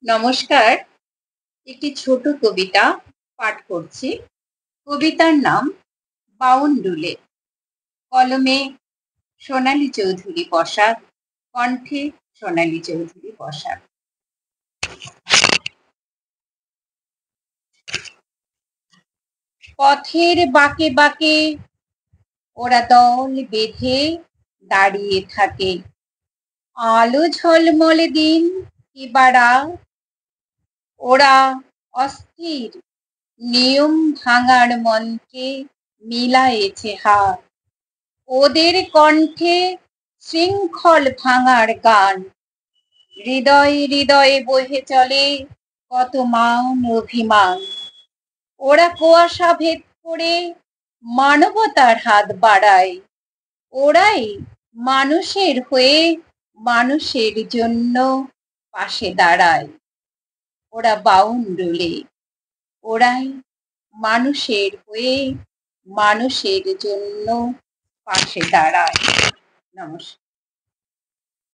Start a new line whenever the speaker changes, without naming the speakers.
নমস্কার। একটি ছোট কবিতা পাঠ করছি। কবিতার নাম বাউন্ডুলে। কলমে সোনালী চৌধুরী বসাক, কণ্ঠে সোনালী চৌধুরী বসাক। পথের বাঁকে বাঁকে ওরা দল বেঁধে দাঁড়িয়ে থাকে। আলো ঝলমলে দিন কিবা রাত, ওরা অস্থির নিয়ম ভাঙার মন্ত্রে মিলায়েছে হাত। ওদের কণ্ঠে শৃঙ্খল ভাঙার গান, হৃদয়ে হৃদয়ে বহে চলে কত মান অভিমান। ওরা কুয়াশা ভেদ করে মানবতার হাত বাড়ায়, ওরাই মানুষের হয়ে মানুষের জন্য পাশে দাঁড়ায়। ওরা বাউন্ডুলে, ওরাই মানুষের হয়ে মানুষের জন্য পাশে দাঁড়ায়। নমস্কার।